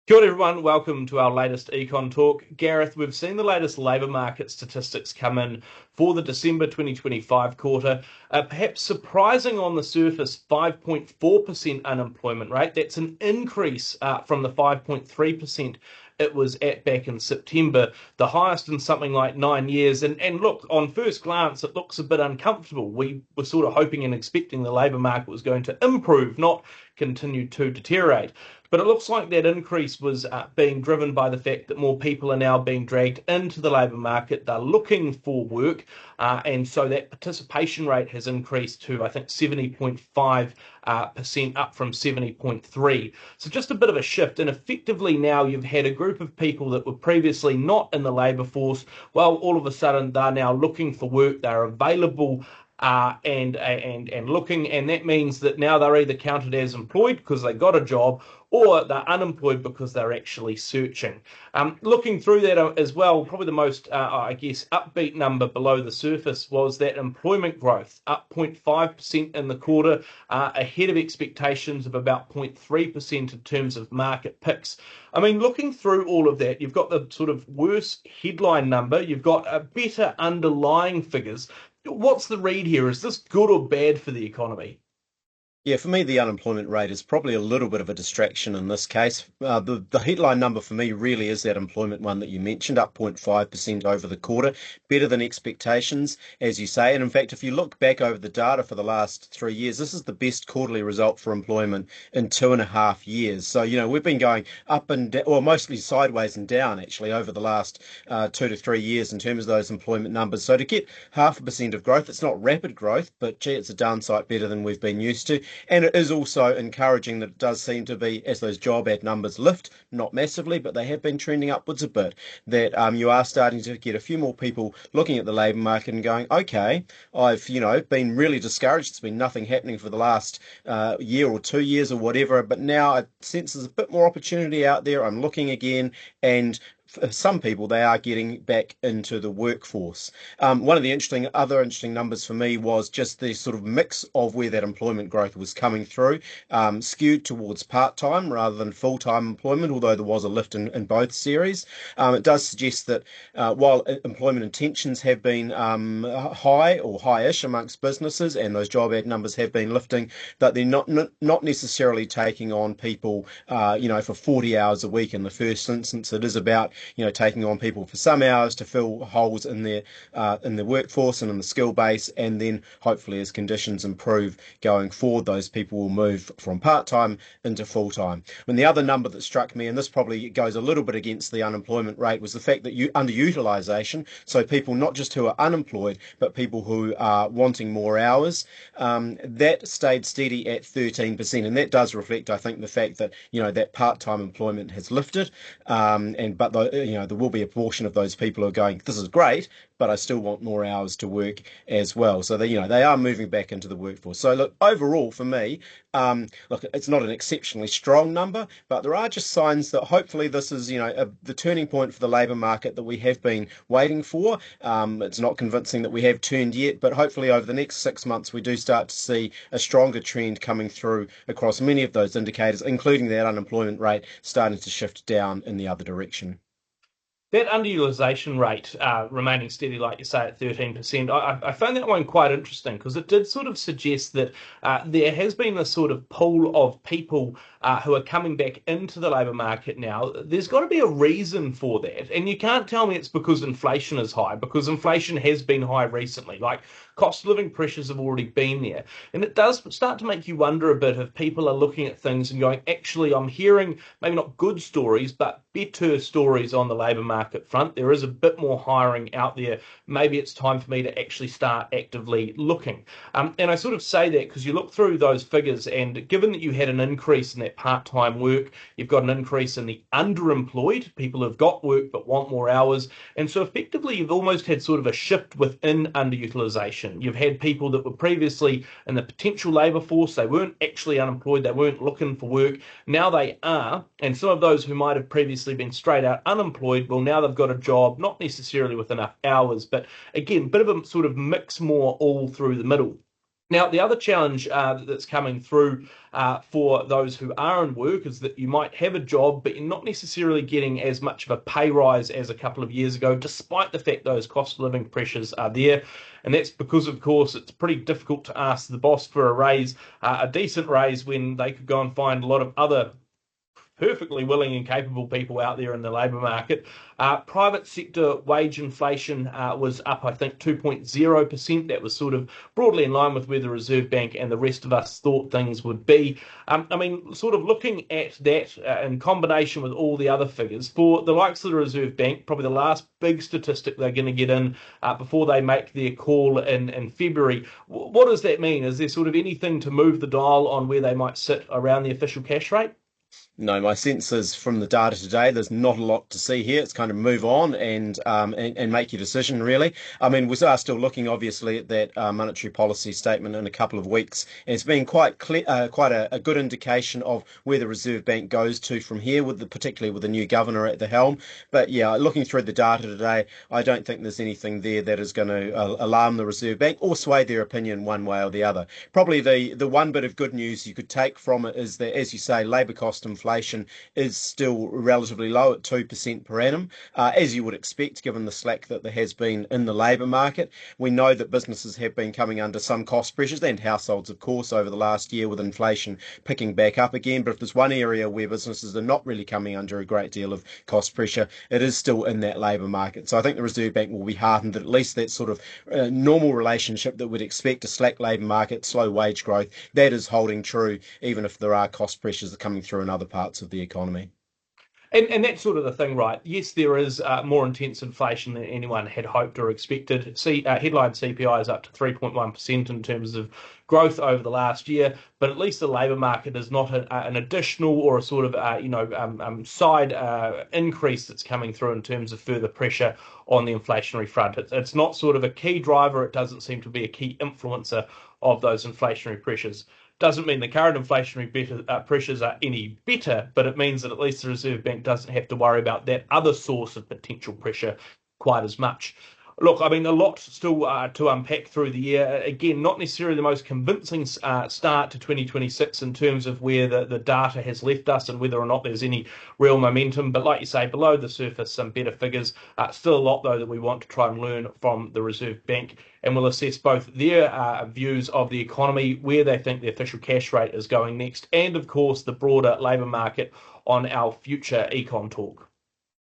Kia ora everyone, welcome to our latest Econ Talk. Gareth, we've seen the latest labour market statistics come in for the December 2025 quarter. Perhaps surprising on the surface, 5.4% unemployment rate. That's an increase from the 5.3% it was at back in September, the highest in something like 9 years. And look, on first glance, it looks a bit uncomfortable. We were sort of hoping and expecting the labour market was going to improve, not continue to deteriorate. But it looks like that increase was being driven by the fact that more people are now being dragged into the labour market. They're looking for work. And so that participation rate has increased to, I think, 70.5%, up from 70.3. So just a bit of a shift. And effectively now you've had a group of people that were previously not in the labour force. Well, all of a sudden they're now looking for work. They're available and looking, and that means that now they're either counted as employed because they got a job, or they're unemployed because they're actually searching. Looking through that as well, probably the most, I guess, upbeat number below the surface was that employment growth, up 0.5% in the quarter, ahead of expectations of about 0.3% in terms of market picks. I mean, looking through all of that, you've got the sort of worse headline number, you've got a better underlying figures. What's the read here? Is this good or bad for the economy? Yeah, for me, the unemployment rate is probably a little bit of a distraction in this case. The headline number for me really is that employment one that you mentioned, up 0.5% over the quarter, better than expectations, as you say. And in fact, if you look back over the data for the last 3 years, this is the best quarterly result for employment in 2.5 years. So, we've been going up and down, or mostly sideways and down actually over the last 2 to 3 years in terms of those employment numbers. So to get 0.5% of growth, it's not rapid growth, but gee, it's a downside better than we've been used to. And it is also encouraging that it does seem to be, as those job ad numbers lift, not massively, but they have been trending upwards a bit, that you are starting to get a few more people looking at the labour market and going, okay, I've, been really discouraged. It's been nothing happening for the last year or 2 years or whatever, but now I sense there's a bit more opportunity out there. I'm looking again, and for some people, they are getting back into the workforce. One of the other interesting numbers for me was just the sort of mix of where that employment growth was coming through, skewed towards part-time rather than full-time employment, although there was a lift in both series. It does suggest that while employment intentions have been high or high-ish amongst businesses, and those job ad numbers have been lifting, that they're not necessarily taking on people, for 40 hours a week in the first instance. It is about taking on people for some hours to fill holes in the workforce and in the skill base, and then hopefully as conditions improve going forward, those people will move from part-time into full-time. And the other number that struck me, and this probably goes a little bit against the unemployment rate, was the fact that underutilization, so people not just who are unemployed, but people who are wanting more hours, that stayed steady at 13%, and that does reflect, I think, the fact that that part-time employment has lifted, but there will be a portion of those people who are going, this is great, but I still want more hours to work as well. So they are moving back into the workforce. So look, overall for me, look, it's not an exceptionally strong number, but there are just signs that hopefully this is the turning point for the labour market that we have been waiting for. It's not convincing that we have turned yet, but hopefully over the next 6 months we do start to see a stronger trend coming through across many of those indicators, including that unemployment rate starting to shift down in the other direction. That underutilization rate remaining steady, like you say, at 13%, I found that one quite interesting because it did sort of suggest that there has been a sort of pool of people who are coming back into the labour market now. There's got to be a reason for that. And you can't tell me it's because inflation is high, because inflation has been high recently. Like cost of living pressures have already been there. And it does start to make you wonder a bit if people are looking at things and going, actually, I'm hearing maybe not good stories, but better stories on the labour market front. There is a bit more hiring out there. Maybe it's time for me to actually start actively looking. And I sort of say that because you look through those figures, and given that you had an increase in that part-time work, you've got an increase in the underemployed, people who've got work but want more hours. And so effectively, you've almost had sort of a shift within underutilization. You've had people that were previously in the potential labour force, they weren't actually unemployed, they weren't looking for work. Now they are, and some of those who might have previously been straight out unemployed, well, now they've got a job, not necessarily with enough hours, but again, bit of a sort of mix more all through the middle. Now, the other challenge that's coming through for those who are in work is that you might have a job, but you're not necessarily getting as much of a pay rise as a couple of years ago, despite the fact those cost of living pressures are there. And that's because, of course, it's pretty difficult to ask the boss for a raise, a decent raise, when they could go and find a lot of other perfectly willing and capable people out there in the labour market. Private sector wage inflation was up, I think, 2.0%. That was sort of broadly in line with where the Reserve Bank and the rest of us thought things would be. I mean, sort of looking at that in combination with all the other figures, for the likes of the Reserve Bank, probably the last big statistic they're going to get in before they make their call in February. What does that mean? Is there sort of anything to move the dial on where they might sit around the official cash rate? No, my sense is from the data today, there's not a lot to see here. It's kind of move on and make your decision, really. I mean, we are still looking, obviously, at that monetary policy statement in a couple of weeks. And it's been quite clear, quite a good indication of where the Reserve Bank goes to from here, particularly with the new governor at the helm. But yeah, looking through the data today, I don't think there's anything there that is going to alarm the Reserve Bank or sway their opinion one way or the other. Probably the one bit of good news you could take from it is that, as you say, labour cost inflation is still relatively low at 2% per annum, as you would expect given the slack that there has been in the labour market. We know that businesses have been coming under some cost pressures, and households, of course, over the last year with inflation picking back up again. But if there's one area where businesses are not really coming under a great deal of cost pressure, it is still in that labour market. So I think the Reserve Bank will be heartened that at least that sort of normal relationship that we'd expect a slack labour market, slow wage growth, that is holding true, even if there are cost pressures coming through in other parts of the economy. And that's sort of the thing, right? Yes, there is more intense inflation than anyone had hoped or expected. Headline CPI is up to 3.1% in terms of growth over the last year, but at least the labour market is not an additional or a sort of side increase that's coming through in terms of further pressure on the inflationary front. It's not sort of a key driver. It doesn't seem to be a key influencer of those inflationary pressures. Doesn't mean the current pressures are any better, but it means that at least the Reserve Bank doesn't have to worry about that other source of potential pressure quite as much. Look, I mean, a lot still to unpack through the year. Again, not necessarily the most convincing start to 2026 in terms of where the data has left us and whether or not there's any real momentum. But like you say, below the surface, some better figures. Still a lot, though, that we want to try and learn from the Reserve Bank. And we'll assess both their views of the economy, where they think the official cash rate is going next, and of course, the broader labour market on our future Econ Talk.